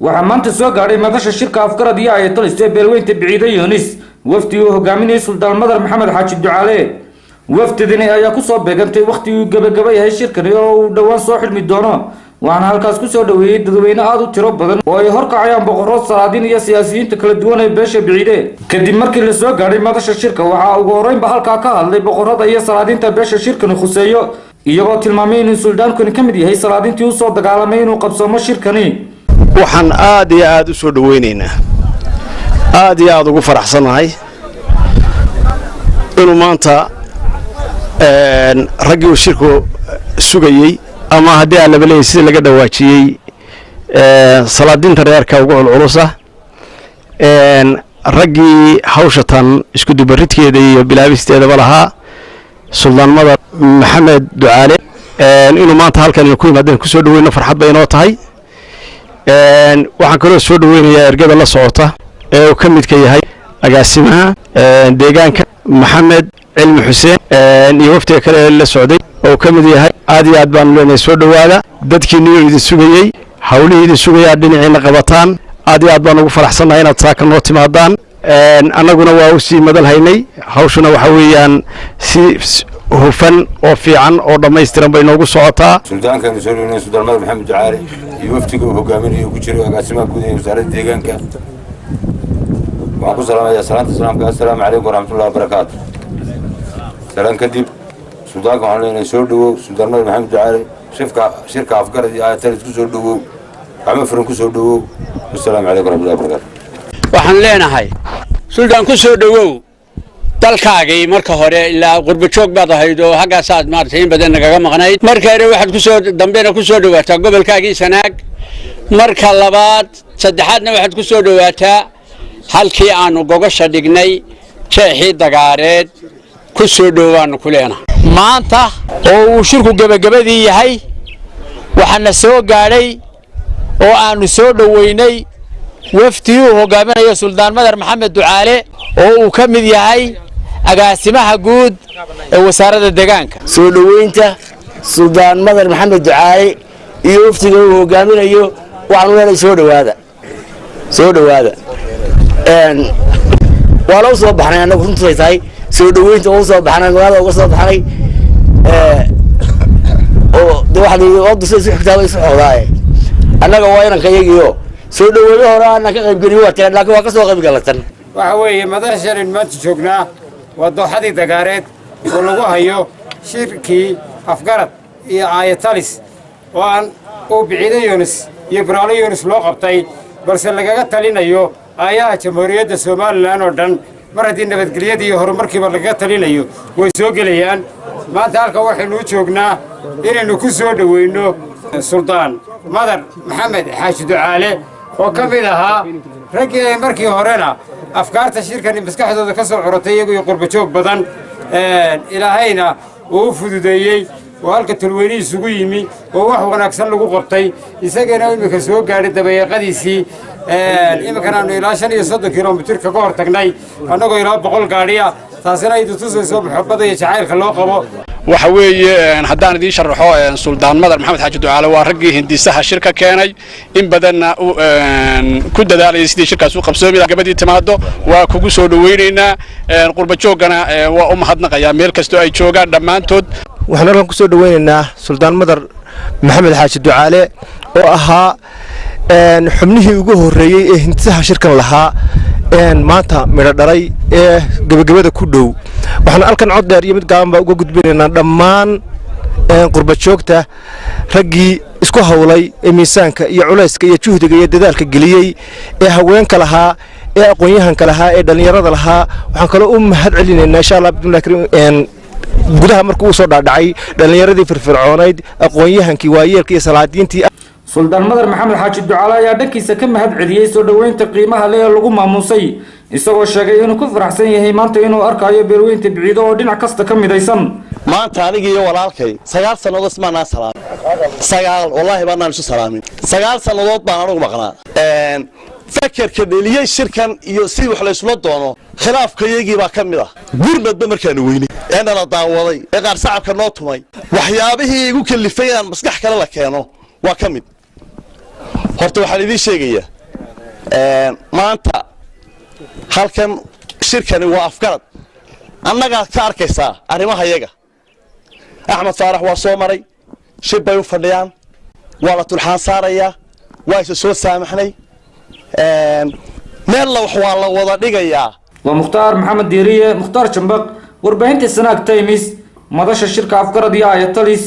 waxaa maanta soo gaadhay madasha shirka afgarad iyo ayatoliste beelweynta Biciide Yunis wafdi uu hogaaminayay Suldaan Madar Maxamed Xaaji Ducaale wafdidani ayaa ku soo beegantay waqti uu gabagabay yahay shirkani oo uu dhawaan soo xidhmi doono waxaana halkaas ku soo dhaweeyay dadweyne aad u tiro badan oo ay horkacayaan boqorro salaadiin iyo siyaasiyiinta kala duwan ee beesha Biciide kadib markii la soo gaadhay madasha shirka waxaa ugu horeynba halkaa ka hadlay boqorrada iyo salaadiinta beesha shirkani khuseeyo iyagoo tilmaamay in Suldaankani ka mid yahay salaadiintii u soo dagaalamay inuu qabsoomo shirkani waxaan aad iyo aad u soo dhaweynaynaa aad iyo aad ugu faraxsanahay inuu maanta raggii uu shirku sugayay ama haddii aan laba leeyahay sida laga dhawaajiyey salaadiinta reerka ugu culculusa raggii hawshatan isku dubaridkeeda iyo bilaabisteedaba lahaa Suldaan Madar Maxamed Ducaale inuu maanta halkan ku yimaadeen ku soo dhaweyno farxad bay inoo tahay waxaan kaloo soo dhaweynayaa ergada la socota ee uu ka midka yahay agaasimaha deegaanka Maxamed cilmi xuseen iyo waftiga kale la socday oo ka mid yahay aad iyo aad baan leenahay soo dhawaada dadkii idin sugayay hawlihii idin sugaya dhinaciina qabataan aad iyo aad baan ugu faraxsanahay inaad saaka noo timaadaan annaguna waa u sii madal haynay hawshuna waxa weeyaan si hufan oo fiican oo dhammaystiran bay noogu socotaa Suldaanka soo dhaweynayo Suldaan Madar Maxamed Ducaale iyo waftiga uu hogaaminayo ku jiray agaasimaha guud ee wasaaradda deegaanka waxaan ku salaamayaa salaanta salaamka assalaamu calaykum waraxmatullaahi wabarakaatuh salaan kadib Suldaanka waxaan leenahay soo dhawow Suldaan Madar Maxamed Ducaale shirka afgarad iyo ayatoliste ku soo dhawow gacmo furan ku soo dhawow assalaamu calaykum waraxmatullaahi wabarakaatuh waxaan leenahay Suldaan ku soo dhawow dalkaagii marka hore ilaa qurba joog baad ahayd oo halkaas aad maartay in badan nagaga maqnayd marka hore waxaad ku soo dambeena ku soo dhawaataa gobolkaagii Sanaag marka labaad saddexaadna waxaad ku soo dhawaataa halkii aanu gogasha dhignay jeexii dagaareed ku soo dhawaano kuleena maanta oo uu shirku gabagabadii yahay waxaana soo gaadhay oo aanu soo dhaweynay wafdi uu hogaaminayo Suldaan Madar Maxamed Ducaale oo uu ka mid yahay agaasimaha guud ee wasaaradda deegaanka soo dhaweynta Suldaan Madar Maxamed Ducaale iyo wafdiga uu hogaaminayo waxaan leenahay soo dhawaada waa loo soo baxnay anagu runtii tahay soo dhaweynta oo soo baxnay magaalada uga soo baxnay oo waxa uu soo xigtaa isoo xoolaaye annaga waa inaan ka yagiyo soo dhaweeyo hore aan ka qayb geliyo waa taan laakiin waa ka soo qayb galatan waxa weeye madashan maanta joognaa waa dooxadii dagaareed oo lagu hayo shirkii afgarad iyo ayatoliste oo aan u Biciide Yunis iyo Biraale Yunis loo qabtay balse lagaga talinayo ayaha jamhuuriyadda Soomaaliland oo dhan mar haddii nabadgelyada iyo horumarkiiba lagaga talinayo way soo gelayaan maanta halka waxaynu joognaa inaynu ku soo dhaweyno Suldaan Madar Maxamed Xaaji Ducaale oo ka mid ahaa raggii markii horena afkaarta shirkani maskaxdooda ka soo curtay iyagu qurba joog badan ilaahayna uu fududeeyay oo halka talweyne isugu yimi oo wax wanaagsan lagu qabtay isagana imika soo gaadhay dabayaaqadiisii imikana aanu ilaa 35 kilomitir ka hor tagnay annagoo ilaa 100 gaadhiya taasina ay tusayso muxabbada iyo jacaylka loo qabo waxa weeye haddaan idin sharaxo Suldaan Madar Maxamed Xaaji Ducaale waa raggii hindisaha shirka keenay in badanna ku dadaalay sidii shirkaas u qabsoomi lahaa gabadhii timaado waa kugu soo dhaweynaynaa qurba joogana waa u mahadnaqayaa meel kasto ay joogaan dhamaantood waxaan halkan ku soo dhaweynaynaa Suldaan Madar Maxamed Xaaji Ducaale oo ahaa xubnihii ugu horeeyay ee hindisaha shirkan lahaa maanta midho dhalay ee gabagabada ku dhow waxaan halkan cod dheer iyo mid gaaban baa uga gudbinaynaa dhammaan qurba joogta raggii isku hawlay ee miisaanka iyo culayska iyo juhdiga iyo dadaalka geliyay ee haweenka lahaa ee aqoon-yahanka lahaa ee dhalinyarada lahaa waxaan kaloo u mahad celinaynaa insha Allah gudaha markuu u soo dhaadhacay dhalinyaradii firfircoonayd aqoon-yahankii waayeelka iyo salaadiintii Suldaan Madar Maxamed Xaaji Ducaale ayaa dhankiisa ka mahad celiyay soo dhaweynta qiimaha leh ee lagu maamusay isagoo sheegay inuu ku faraxsan yahay maanta inuu arkayo beelweynta Biciide oo dhinac kasta ka midaysan maanta adiga iyo walaalkay 9 sanadood ismaana salaam 9 wallahi baan isu salaamin 9 sanadood baan anigu maqnaa fakarka dhaliyay shirkan iyo si wax la isla doono khilaafkayagii baa kamid ah gurmadba markaan weynay ee la daawaday ee qaar shacabka noo tumay waxyaabihii igu kalifay aan maskax kale la keeno waa kamid horta waxaan idiin sheegayaa maanta halkan shirkani waa afgarad annagaa ka arkaysaa arrimaha yaga axmed faarax waa soo maray shir bay u fadhiyaan waa la tulxaan saarayaa waa isa soo saamaxnay meel wax waa la wada dhigayaa waa mukhtaar maxamed diiriye mukhtaar jambaq warbaahinta sanaag taymis madasha shirka afgarad iyo ayatalis